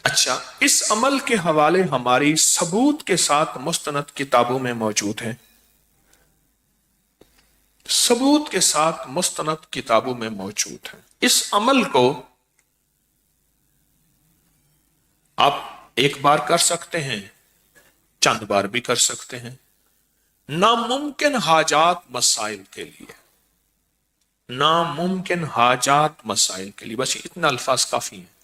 اچھا، اس عمل کے حوالے ہماری ثبوت کے ساتھ مستند کتابوں میں موجود ہیں، ثبوت کے ساتھ مستند کتابوں میں موجود ہیں۔ اس عمل کو آپ ایک بار کر سکتے ہیں، چند بار بھی کر سکتے ہیں، ناممکن حاجات مسائل کے لیے، ناممکن حاجات مسائل کے لیے، بس اتنا الفاظ کافی ہیں۔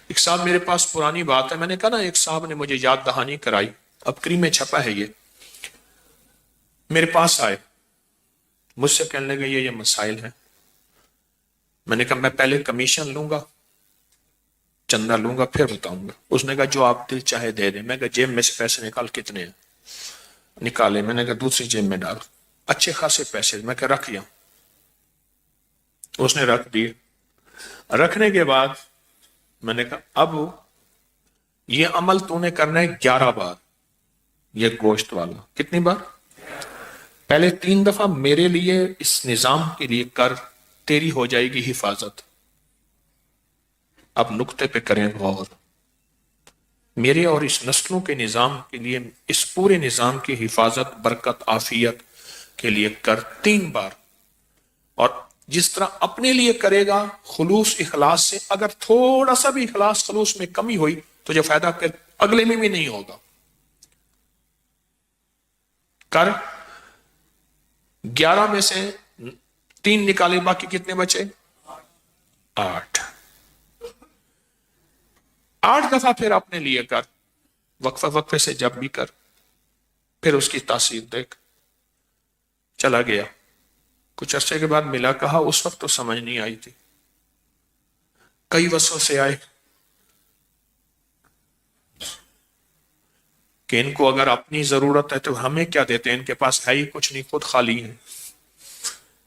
ایک صاحب میرے پاس پرانی بات ہے، میں نے کہا نا ایک صاحب نے مجھے یاد دہانی کرائی، اب کری میں چھپا ہے، یہ میرے پاس آئے، مجھ سے کہنے لگے یہ مسائل ہیں۔ میں نے کہا میں پہلے کمیشن لوں گا، چندہ لوں گا، پھر بتاؤں گا۔ اس نے کہا جو آپ دل چاہے دے دیں۔ میں کہا جیب میں سے پیسے نکال، کتنے ہیں؟ نکالے۔ میں نے کہا دوسری جیب میں ڈال، اچھے خاصے پیسے۔ میں کہا رکھ یہاں۔ اس نے رکھ دیے۔ رکھنے کے بعد میں نے کہا اب یہ عمل تو نے کرنا ہے 11 بار، یہ گوشت والا۔ کتنی بار؟ پہلے 3 دفعہ میرے لیے اس نظام کے لیے کر، تیری ہو جائے گی حفاظت۔ اب نقطے پہ کریں غور، میرے اور اس نسلوں کے نظام کے لیے، اس پورے نظام کی حفاظت، برکت، عافیت کے لیے کر 3 بار۔ اور جس طرح اپنے لیے کرے گا خلوص اخلاص سے، اگر تھوڑا سا بھی اخلاص خلوص میں کمی ہوئی تو جو فائدہ پھر اگلے میں بھی نہیں ہوگا۔ کر 11 میں سے 3 نکالے، باقی کتنے بچے؟ 8۔ 8 دفعہ پھر اپنے لیے کر، وقفہ وقفے سے جب بھی کر، پھر اس کی تاثیر دیکھ۔ چلا گیا، کچھ عرصے کے بعد ملا، کہا اس وقت تو سمجھ نہیں آئی تھی، کئی وسوسے آئے کہ ان کو اگر اپنی ضرورت ہے تو ہمیں کیا دیتے ہیں، ان کے پاس ہے ہی کچھ نہیں، خود خالی ہے۔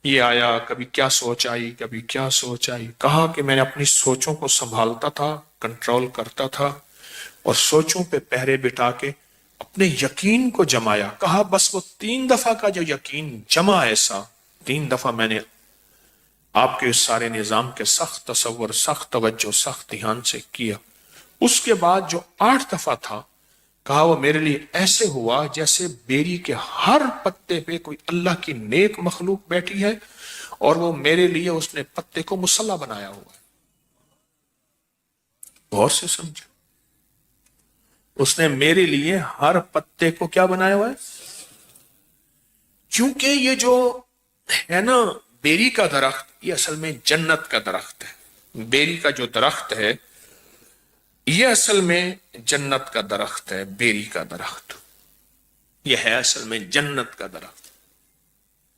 یہ آیا، کبھی کیا سوچ آئی، کبھی کیا سوچ آئی۔ کہا کہ میں نے اپنی سوچوں کو سنبھالتا تھا، کنٹرول کرتا تھا، اور سوچوں پہ پہرے بٹھا کے اپنے یقین کو جمایا۔ کہا بس وہ 3 دفعہ کا جو یقین جمع، ایسا 3 دفعہ میں نے آپ کے اس سارے نظام کے سخت تصور، سخت توجہ، سخت دھیان سے کیا۔ اس کے بعد جو 8 دفعہ تھا، کہا وہ میرے لیے ایسے ہوا جیسے بیری کے ہر پتے پہ کوئی اللہ کی نیک مخلوق بیٹھی ہے، اور وہ میرے لیے اس نے پتے کو مصلی بنایا ہوا ہے۔ غور سے سمجھو، اس نے میرے لیے ہر پتے کو کیا بنایا ہوا ہے؟ کیونکہ یہ جو ہے نا بیری کا درخت، یہ اصل میں جنت کا درخت ہے۔ بیری کا جو درخت ہے یہ اصل میں جنت کا درخت ہے۔ بیری کا درخت یہ ہے اصل میں جنت کا درخت۔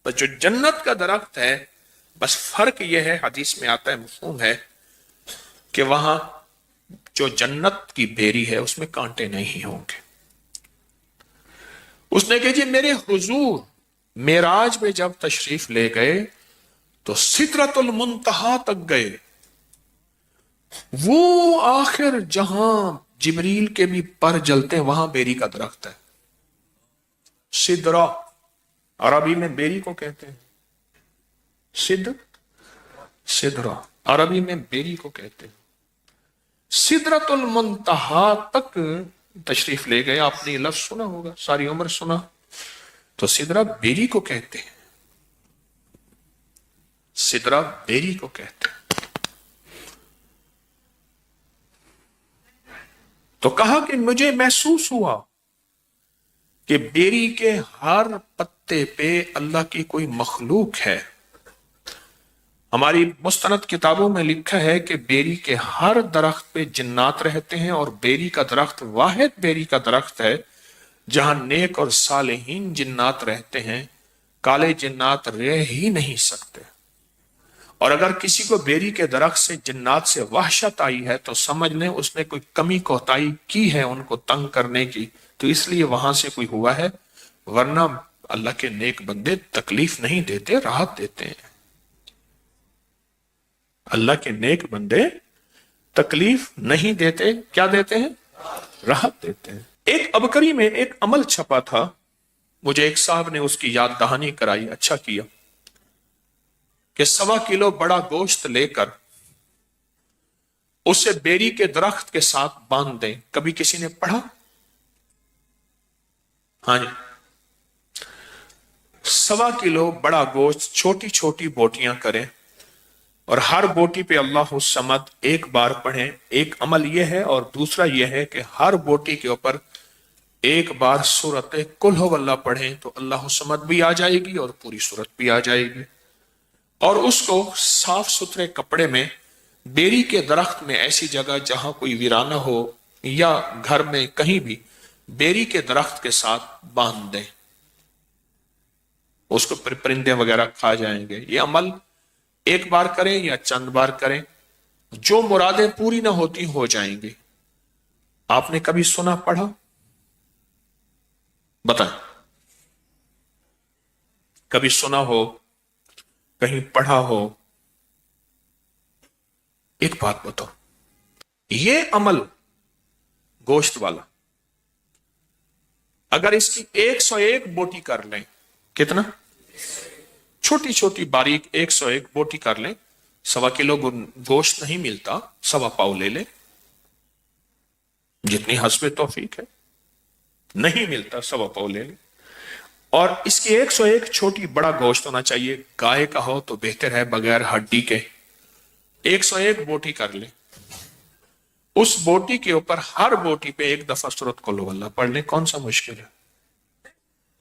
بس جو جنت کا درخت ہے، بس فرق یہ ہے، حدیث میں آتا ہے، مفہوم ہے، کہ وہاں جو جنت کی بیری ہے اس میں کانٹے نہیں ہوں گے۔ اس نے کہا جی میرے حضور معراج میں جب تشریف لے گئے تو سدرۃ المنتہا تک گئے، وہ آخر جہاں جبریل کے بھی پر جلتے ہیں، وہاں بیری کا درخت ہے۔ سدرہ عربی میں بیری کو کہتے ہیں، سدرہ عربی میں بیری کو کہتے ہیں۔ سدرۃ المنتہا تک تشریف لے گئے، آپ نے یہ لفظ سنا ہوگا، ساری عمر سنا، تو سدرہ بیری کو کہتے ہیں، سدرہ بیری کو کہتے ہیں۔ تو کہا کہ مجھے محسوس ہوا کہ بیری کے ہر پتے پہ اللہ کی کوئی مخلوق ہے۔ ہماری مستند کتابوں میں لکھا ہے کہ بیری کے ہر درخت پہ جنات رہتے ہیں، اور بیری کا درخت واحد بیری کا درخت ہے جہاں نیک اور صالحین جنات رہتے ہیں، کالے جنات رہ ہی نہیں سکتے۔ اور اگر کسی کو بیری کے درخت سے جنات سے وحشت آئی ہے تو سمجھ لیں اس نے کوئی کمی کوتاہی کی ہے ان کو تنگ کرنے کی، تو اس لیے وہاں سے کوئی ہوا ہے، ورنہ اللہ کے نیک بندے تکلیف نہیں دیتے، راحت دیتے ہیں۔ اللہ کے نیک بندے تکلیف نہیں دیتے، کیا دیتے ہیں؟ راحت دیتے ہیں۔ ایک ابکری میں ایک عمل چھپا تھا، مجھے ایک صاحب نے اس کی یاد دہانی کرائی، اچھا کیا، کہ 1.25 کلو بڑا گوشت لے کر اسے بیری کے درخت کے ساتھ باندھ دیں. کبھی کسی نے پڑھا؟ ہاں جی. 1.25 کلو بڑا گوشت چھوٹی چھوٹی بوٹیاں کریں اور ہر بوٹی پہ اللہ الصمد ایک بار پڑھیں. ایک عمل یہ ہے اور دوسرا یہ ہے کہ ہر بوٹی کے اوپر ایک بار سورت قل ہو اللہ پڑھیں تو اللہ الصمد بھی آ جائے گی اور پوری سورت بھی آ جائے گی. اور اس کو صاف ستھرے کپڑے میں بیری کے درخت میں ایسی جگہ جہاں کوئی ویرانہ ہو یا گھر میں کہیں بھی بیری کے درخت کے ساتھ باندھ دیں. اس کو پرندے وغیرہ کھا جائیں گے. یہ عمل ایک بار کریں یا چند بار کریں، جو مرادیں پوری نہ ہوتی ہو جائیں گی. آپ نے کبھی سنا پڑھا؟ بتائیں. کبھی سنا ہو، کہیں پڑھا ہو؟ ایک بات بتاؤ، یہ عمل گوشت والا اگر اس کی 101 بوٹی کر لیں، کتنا؟ چھوٹی چھوٹی باریک 101 بوٹی کر لیں. 1.25 کلو گوشت نہیں ملتا، 1.25 پاؤ لے لیں، جتنی حسب توفیق ہے. نہیں ملتا 1.25 پاؤ لے لیں. اور اس کی 101 چھوٹی بڑا گوشت ہونا چاہیے. گائے کا ہو تو بہتر ہے، بغیر ہڈی کے. 101 بوٹی کر لیں. اس بوٹی کے اوپر ہر بوٹی پہ ایک دفعہ سورۃ قل ہو اللہ پڑھ لیں. کون سا مشکل ہے؟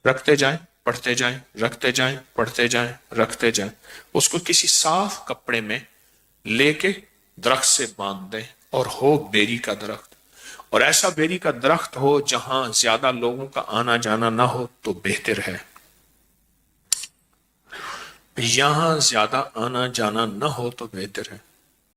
رکھتے جائیں، پڑھتے جائیں، رکھتے جائیں، پڑھتے جائیں، رکھتے جائیں. اس کو کسی صاف کپڑے میں لے کے درخت سے باندھ دیں اور ہو بیری کا درخت. اور ایسا بیری کا درخت ہو جہاں زیادہ لوگوں کا آنا جانا نہ ہو تو بہتر ہے. یہاں زیادہ آنا جانا نہ ہو تو بہتر ہے.